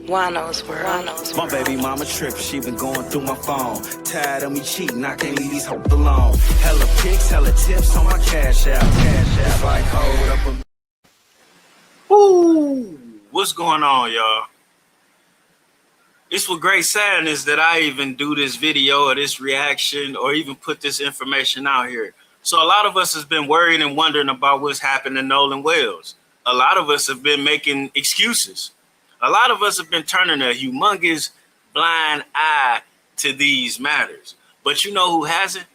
Juan-o's World. My baby mama trippin', she been going through my phone. Tired of me cheating, I can't leave these hoes alone. Hella pics, hella tips on my cash app. It's like hold up a... Ooh, what's going on, y'all? It's with great sadness that I even do this video or this reaction or even put this information out here. So a lot of us has been worried and wondering about what's happened to Nolan Wells. A lot of us have been making excuses. A lot of us have been turning a humongous blind eye to these matters. But you know who hasn't?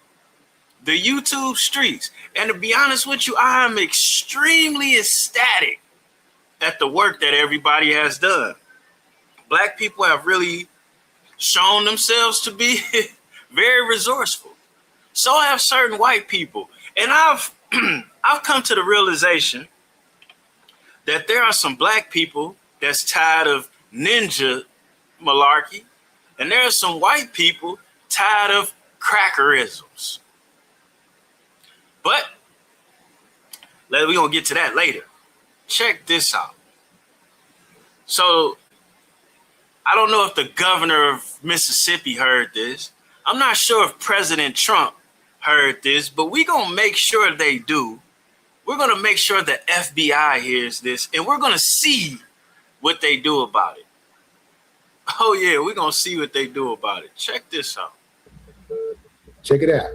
The YouTube streets. And to be honest with you, I am extremely ecstatic at the work that everybody has done. Black people have really shown themselves to be very resourceful. So have certain white people. And I've come to the realization that there are some black people that's tired of ninja malarkey, and there are some white people tired of crackerisms. But we're gonna get to that later. Check this out. So I don't know if the governor of Mississippi heard this. I'm not sure if President Trump heard this, but we're gonna make sure they do. We're gonna make sure the FBI hears this, and we're gonna see what they do about it. Oh yeah, we're gonna see what they do about it. Check this out. Check it out.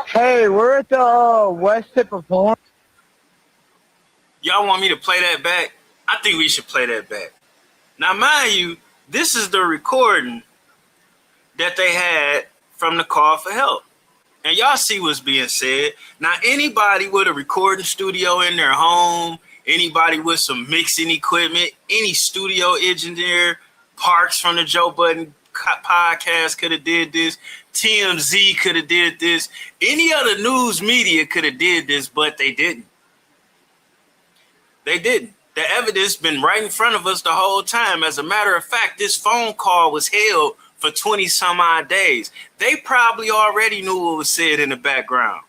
Hey, we're at the west tip of Horn. Y'all want me to play that back? I think we should play that back. Now, mind you, this is the recording that they had from the call for help. And y'all see what's being said. Now, anybody with a recording studio in their home, anybody with some mixing equipment, any studio engineer, Parks from the Joe Budden podcast could have did this. TMZ could have did this. Any other news media could have did this, but they didn't. They didn't. The evidence been right in front of us the whole time. As a matter of fact, this phone call was held for 20 some odd days. They probably already knew what was said in the background.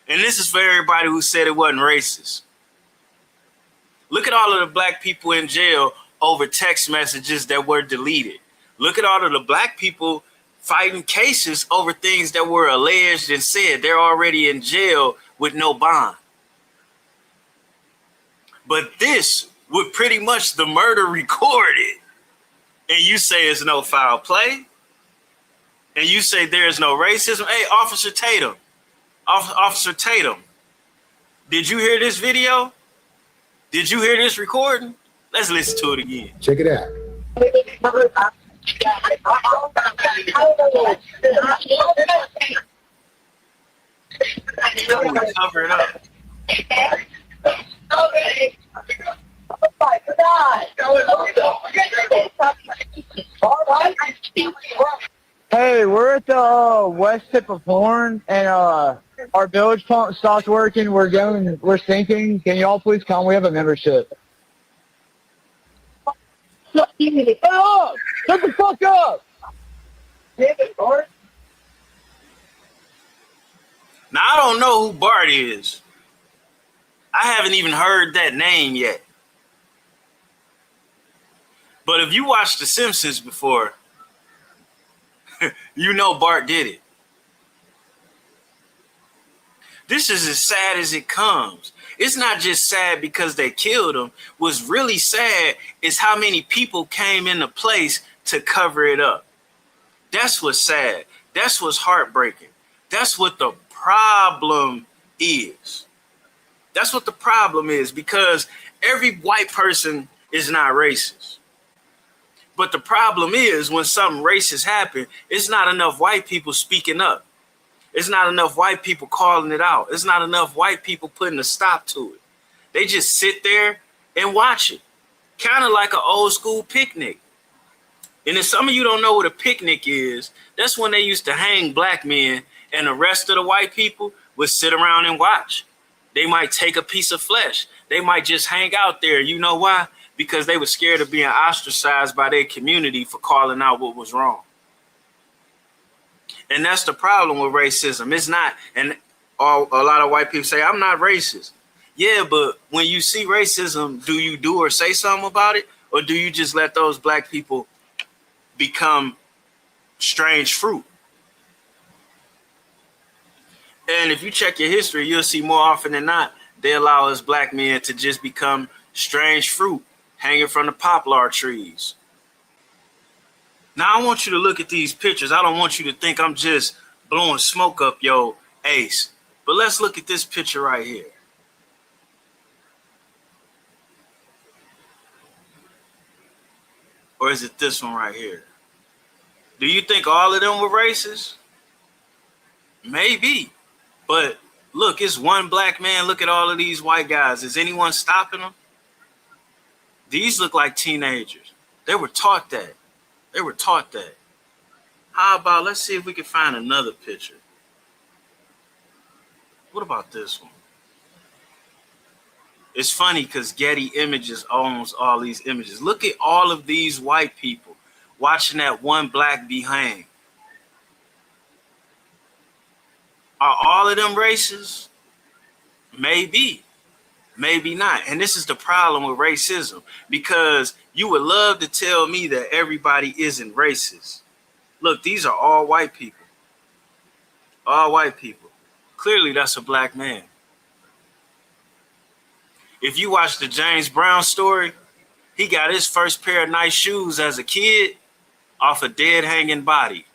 And this is for everybody who said it wasn't racist. Look at all of the black people in jail over text messages that were deleted. Look at all of the black people fighting cases over things that were alleged and said. They're already in jail with no bond. But this with pretty much the murder recorded, and you say it's no foul play, and you say there's no racism. Hey, Officer Tatum, Officer Tatum, did you hear this video? Did you hear this recording? Let's listen to it again. Check it out. Cover it up. Hey, we're at the west tip of Horn, and our village pump stopped working. We're sinking. Can y'all please come? We have a membership. Shut the fuck up! Now, I don't know who Bart is. I haven't even heard that name yet. But if you watched The Simpsons before, you know Bart did it. This is as sad as it comes. It's not just sad because they killed him. What's really sad is how many people came into place to cover it up. That's what's sad. That's what's heartbreaking. That's what the problem is. That's what the problem is, because every white person is not racist. But the problem is when something racist happens, it's not enough white people speaking up. It's not enough white people calling it out. It's not enough white people putting a stop to it. They just sit there and watch it, kind of like an old school picnic. And if some of you don't know what a picnic is, that's when they used to hang black men And the rest of the white people would sit around and watch. They might take a piece of flesh. They might just hang out there. You know why? Because they were scared of being ostracized by their community for calling out what was wrong. And that's the problem with racism. It's not, and a lot of white people say, I'm not racist. Yeah, but when you see racism, do you do or say something about it? Or do you just let those black people become strange fruit? And if you check your history, you'll see more often than not, they allow us black men to just become strange fruit hanging from the poplar trees. Now, I want you to look at these pictures. I don't want you to think I'm just blowing smoke up your ace. But let's look at this picture right here. Or is it this one right here? Do you think all of them were racist? Maybe. But look, it's one black man. Look at all of these white guys. Is anyone stopping them? These look like teenagers. They were taught that. They were taught that. How about, let's see if we can find another picture. What about this one? It's funny because Getty Images owns all these images. Look at all of these white people watching that one black be hanged. Are all of them racist? Maybe. Maybe not. And this is the problem with racism, because you would love to tell me that everybody isn't racist. Look, these are all white people. All white people. Clearly, that's a black man. If you watch the James Brown story, he got his first pair of nice shoes as a kid off a dead hanging body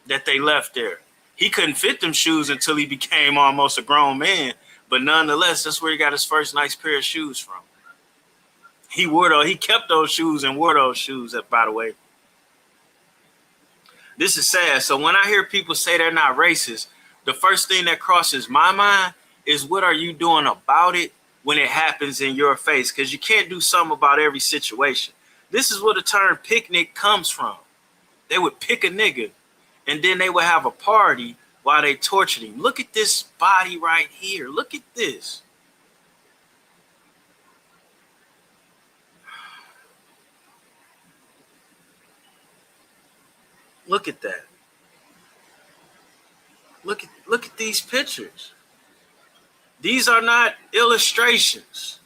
that they left there. He couldn't fit them shoes until he became almost a grown man. But nonetheless, that's where he got his first nice pair of shoes from. He kept those shoes and wore those shoes, by the way. This is sad. So when I hear people say they're not racist, the first thing that crosses my mind is, what are you doing about it when it happens in your face? Because you can't do something about every situation. This is where the term picnic comes from. They would pick a nigga and then they would have a party while they tortured him. Look at this body right here. Look at this. Look at that. Look at these pictures. These are not illustrations.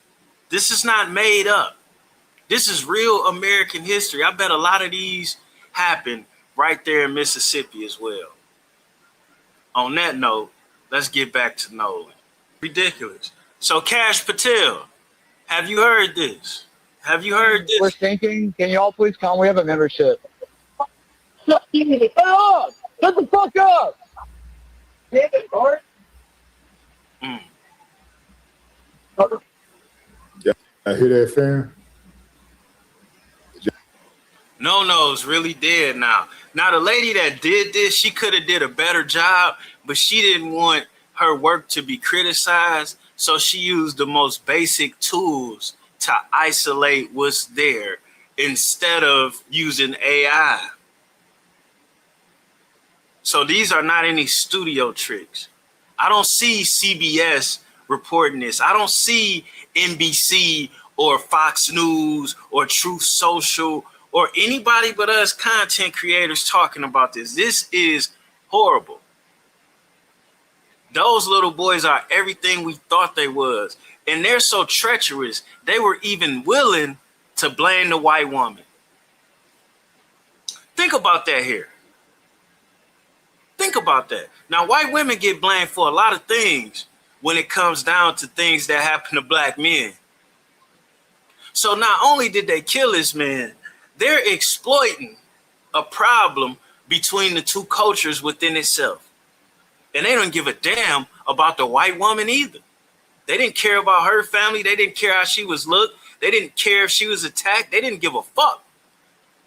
This is not made up. This is real American history. I bet a lot of these happened right there in Mississippi as well. On that note, let's get back to Nolan. Ridiculous. So Cash Patel, have you heard this? Have you heard this? We're thinking, can y'all please come? We have a membership. Shut up! Shut the fuck up! Damn it, Bart. Yeah, I hear that, fam. No-No's really dead now. Now, the lady that did this, she could have did a better job, but she didn't want her work to be criticized, so she used the most basic tools to isolate what's there instead of using AI. So these are not any studio tricks. I don't see CBS reporting this. I don't see NBC or Fox News or Truth Social or anybody but us content creators talking about this. This is horrible. Those little boys are everything we thought they was. And they're so treacherous, they were even willing to blame the white woman. Think about that here. Think about that. Now, white women get blamed for a lot of things when it comes down to things that happen to black men. So not only did they kill this man, they're exploiting a problem between the two cultures within itself. And they don't give a damn about the white woman either. They didn't care about her family. They didn't care how she was looked. They didn't care if she was attacked. They didn't give a fuck.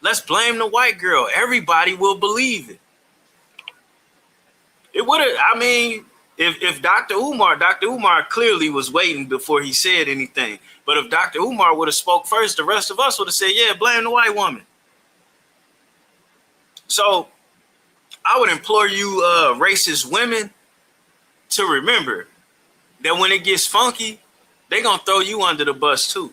Let's blame the white girl. Everybody will believe it. It would have, I mean, if Dr. Umar clearly was waiting before he said anything. But if Dr. Umar would have spoke first, the rest of us would have said, yeah, blame the white woman. So I would implore you, racist women, to remember that when it gets funky, they gonna throw you under the bus too.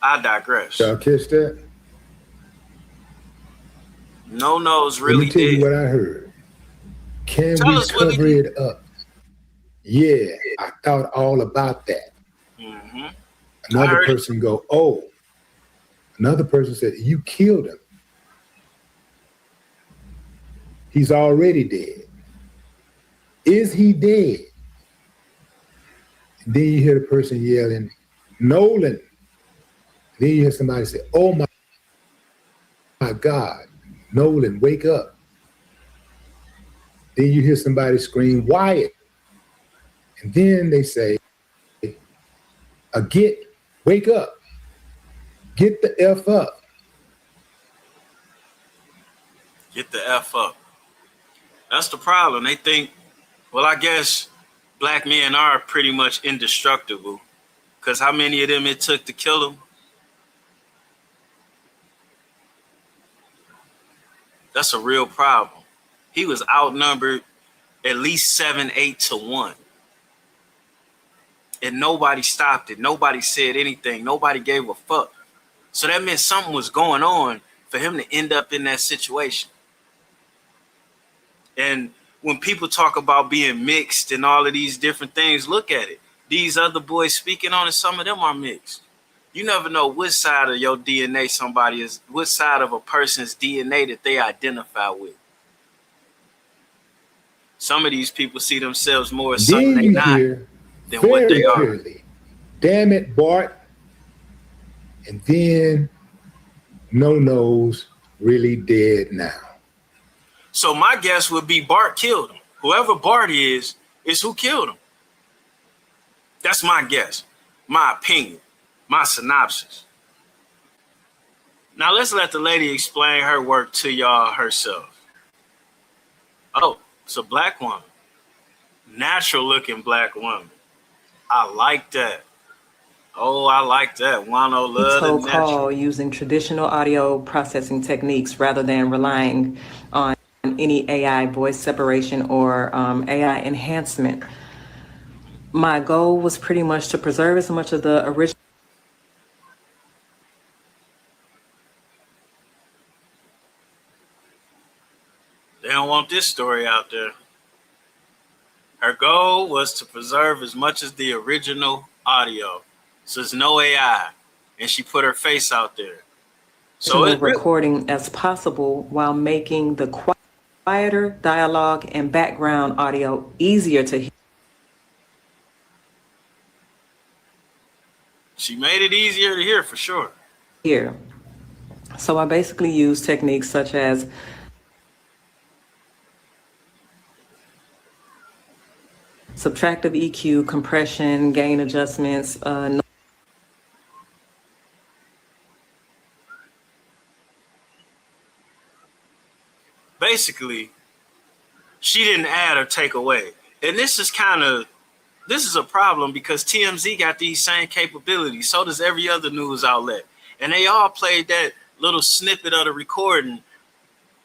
I digress. Y'all catch that? No-no's Let really me tell you dead. what I heard. Can Tell we us, Willie cover D. it up? Yeah, I thought all about that. Mm-hmm. I Another heard it. person go, oh. Another person said, you killed him. He's already dead. Is he dead? And then you hear the person yelling, Nolan. Then you hear somebody say, oh my God, Nolan, wake up. Then you hear somebody scream, Wyatt. And then they say, wake up. Get the F up. Get the F up. That's the problem. They think, well, I guess black men are pretty much indestructible. Because how many of them it took to kill them? That's a real problem. He was outnumbered at least 7-8 to 1. And nobody stopped it. Nobody said anything. Nobody gave a fuck. So that meant something was going on for him to end up in that situation. And when people talk about being mixed and all of these different things, look at it. These other boys speaking on it, some of them are mixed. You never know which side of your DNA somebody is, which side of a person's DNA that they identify with. Some of these people see themselves more as something Then they you not hear than what they very are. clearly, damn it, Bart. And then No-No's really dead now. So my guess would be Bart killed him. Whoever Bart is who killed him. That's my guess, my opinion, my synopsis. Now let's let the lady explain her work to y'all herself. Oh, it's a black woman. Natural looking black woman. I like that. Oh, I like that. Juan-o love the natural. Call using traditional audio processing techniques rather than relying on any AI voice separation or AI enhancement. My goal was pretty much to preserve as much of the original. They don't want this story out there. Her goal was to preserve as much as the original audio. So there's no AI. And she put her face out there. So it's recording as possible while making the quieter dialogue and background audio easier to hear. She made it easier to hear for sure. So I basically use techniques such as subtractive EQ, compression, gain adjustments. Basically, she didn't add or take away. And this is a problem because TMZ got these same capabilities. So does every other news outlet. And they all played that little snippet of the recording,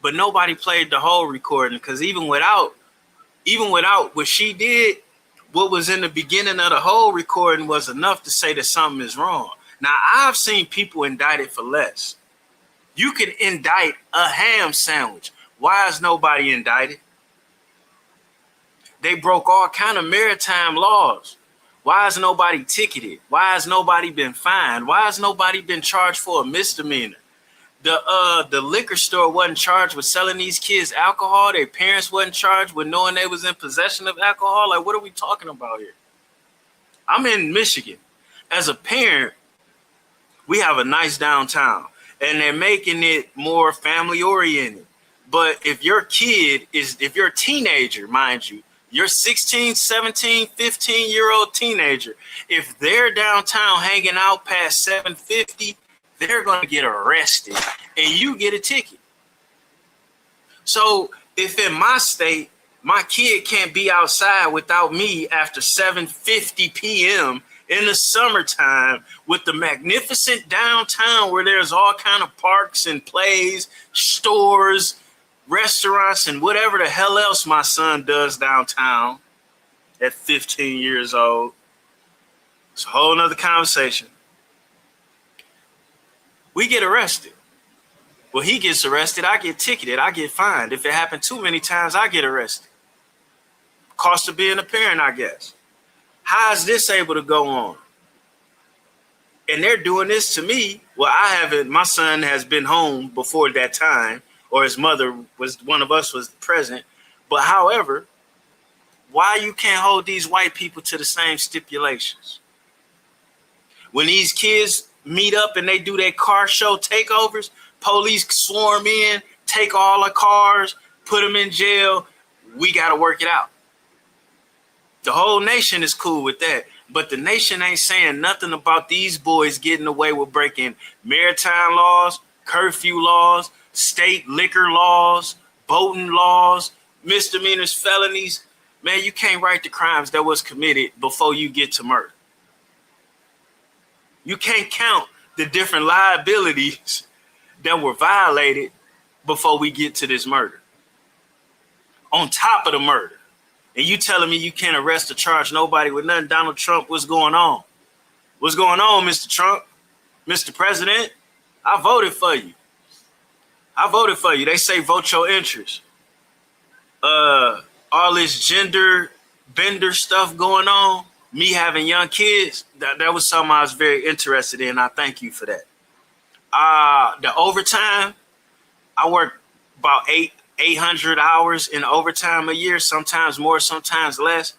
but nobody played the whole recording because even without what she did, what was in the beginning of the whole recording was enough to say that something is wrong. Now, I've seen people indicted for less. You can indict a ham sandwich. Why is nobody indicted? They broke all kind of maritime laws. Why is nobody ticketed? Why has nobody been fined? Why has nobody been charged for a misdemeanor? The liquor store wasn't charged with selling these kids alcohol. Their parents wasn't charged with knowing they was in possession of alcohol. Like, what are we talking about here? I'm in Michigan. As a parent, we have a nice downtown, and they're making it more family oriented. But if you're a teenager, mind you, you're 16, 17, 15-year-old teenager, if they're downtown hanging out past 7:50, they're going to get arrested and you get a ticket. So if in my state, my kid can't be outside without me after 7:50 p.m. in the summertime with the magnificent downtown where there's all kind of parks and plays, stores, restaurants, and whatever the hell else my son does downtown at 15 years old. It's a whole nother conversation. We get arrested. Well, he gets arrested, I get ticketed, I get fined. If it happened too many times, I get arrested. Cost of being a parent, I guess. How is this able to go on? And they're doing this to me. Well, I haven't, my son has been home before that time, or his mother was, one of us was present. But however, why you can't hold these white people to the same stipulations? When these kids meet up and they do their car show takeovers, police swarm in, take all the cars, put them in jail. We got to work it out. The whole nation is cool with that. But the nation ain't saying nothing about these boys getting away with breaking maritime laws, curfew laws, state liquor laws, boating laws, misdemeanors, felonies. Man, you can't write the crimes that was committed before you get to murder. You can't count the different liabilities that were violated before we get to this murder. On top of the murder. And you telling me you can't arrest or charge nobody with nothing? Donald Trump, what's going on? What's going on, Mr. Trump? Mr. President, I voted for you. I voted for you. They say vote your interest. All this gender bender stuff going on, me having young kids, that was something I was very interested in. I thank you for that. The overtime, I work about 800 hours in overtime a year, sometimes more, sometimes less.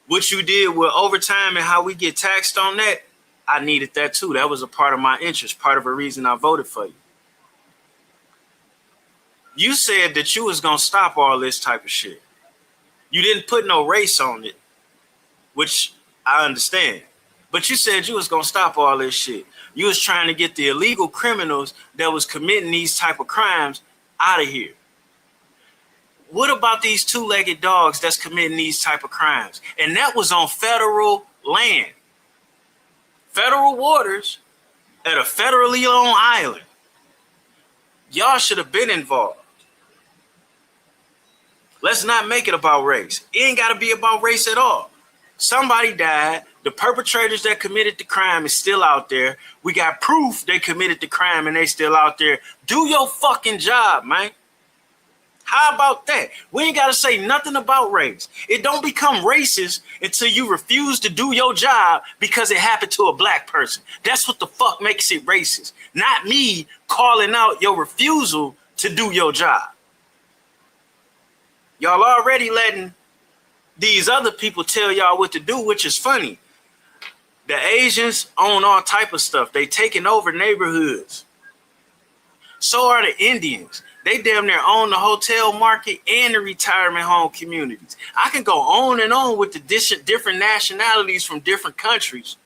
What you did with overtime and how we get taxed on that, I needed that too. That was a part of my interest, part of a reason I voted for you. You said that you was going to stop all this type of shit. You didn't put no race on it, which I understand. But you said you was going to stop all this shit. You was trying to get the illegal criminals that was committing these type of crimes out of here. What about these two-legged dogs that's committing these type of crimes? And that was on federal land, federal waters, at a federally owned island. Y'all should have been involved. Let's not make it about race. It ain't got to be about race at all. Somebody died. The perpetrators that committed the crime is still out there. We got proof they committed the crime and they still out there. Do your fucking job, man. How about that? We ain't got to say nothing about race. It don't become racist until you refuse to do your job because it happened to a black person. That's what the fuck makes it racist. Not me calling out your refusal to do your job. Y'all already letting these other people tell y'all what to do, which is funny. The Asians own all type of stuff. They taking over neighborhoods. So are the Indians. They damn near own the hotel market and the retirement home communities. I can go on and on with the different nationalities from different countries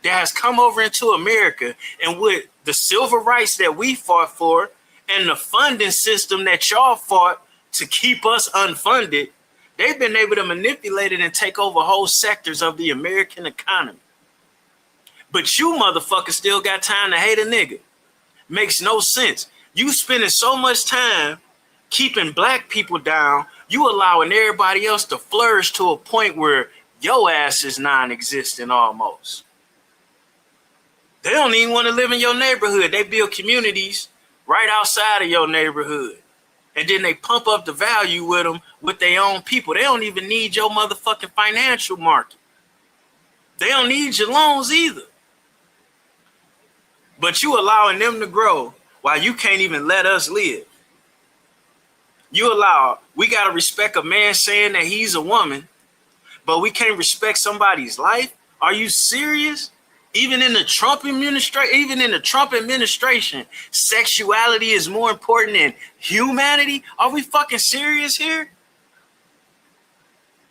that has come over into America, and with the civil rights that we fought for and the funding system that y'all fought to keep us unfunded, they've been able to manipulate it and take over whole sectors of the American economy. But you motherfuckers still got time to hate a nigga. Makes no sense. You spending so much time keeping black people down, you allowing everybody else to flourish to a point where your ass is non-existent almost. They don't even want to live in your neighborhood. They build communities right outside of your neighborhood. And then they pump up the value with them with their own people. They don't even need your motherfucking financial market. They don't need your loans either. But you allowing them to grow while you can't even let us live. You allow, we got to respect a man saying that he's a woman, but we can't respect somebody's life? Are you serious? Even in the Trump administration, sexuality is more important than humanity? Are we fucking serious here?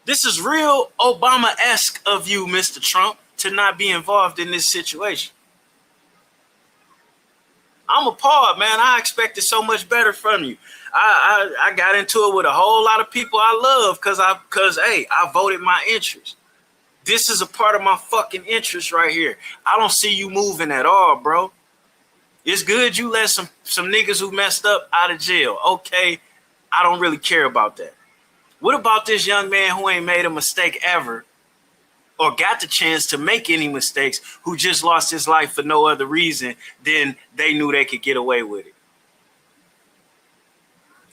This is real Obama-esque of you, Mr. Trump, to not be involved in this situation. I'm appalled, man. I expected so much better from you. I got into it with a whole lot of people I love because I voted my interest. This is a part of my fucking interest right here. I don't see you moving at all, bro. It's good you let some niggas who messed up out of jail. Okay, I don't really care about that. What about this young man who ain't made a mistake ever or got the chance to make any mistakes, who just lost his life for no other reason than they knew they could get away with it?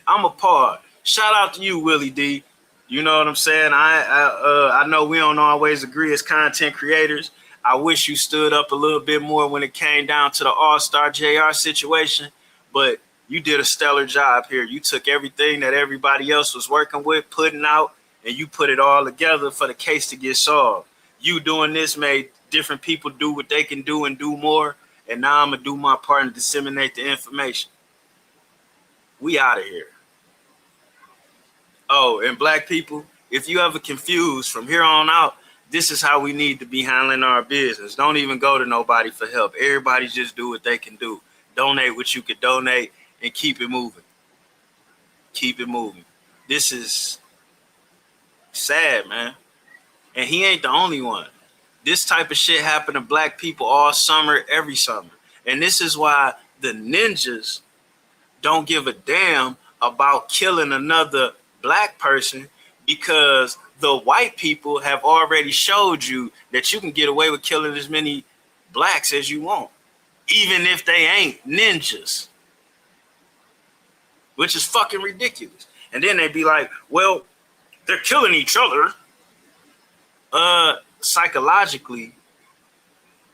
I'm appalled. Shout out to you, Willie D. You know what I'm saying? I know we don't always agree as content creators. I wish you stood up a little bit more when it came down to the All-Star JR situation, but you did a stellar job here. You took everything that everybody else was working with, putting out, and you put it all together for the case to get solved. You doing this made different people do what they can do and do more, and now I'm going to do my part and disseminate the information. We out of here. Oh, and black people, if you ever confused, from here on out, this is how we need to be handling our business. Don't even go to nobody for help. Everybody just do what they can do. Donate what you could donate and keep it moving. Keep it moving. This is sad, man. And he ain't the only one. This type of shit happened to black people all summer, every summer. And this is why the ninjas don't give a damn about killing another black person, because the white people have already showed you that you can get away with killing as many blacks as you want, even if they ain't ninjas, which is fucking ridiculous. And then they be like, well, they're killing each other. Psychologically,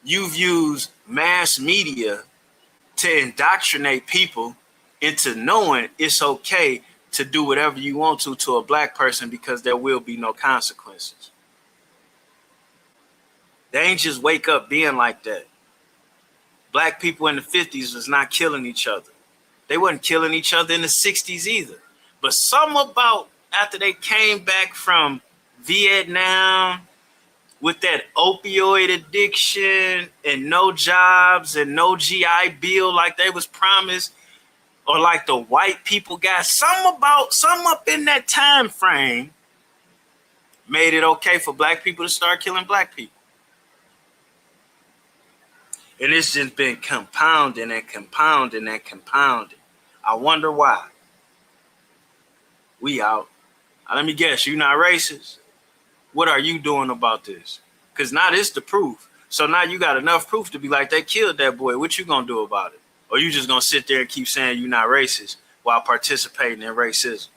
you've used mass media to indoctrinate people into knowing it's okay to do whatever you want to a black person, because there will be no consequences. They ain't just wake up being like that. Black people in the 50s was not killing each other. They wasn't killing each other in the 60s either. But something about after they came back from Vietnam with that opioid addiction and no jobs and no GI Bill like they was promised, or like the white people got, something up in that time frame made it okay for black people to start killing black people. And it's just been compounding and compounding and compounding. I wonder why. We out. Now, let me guess, you not racist? What are you doing about this? Because now this the proof. So now you got enough proof to be like, they killed that boy. What you gonna do about it? Or you just gonna sit there and keep saying you're not racist while participating in racism?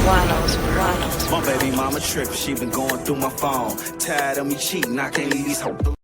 Juan-o's. My baby mama tripping, she been going through my phone. Tired of me cheating, I can't leave these hoes alone.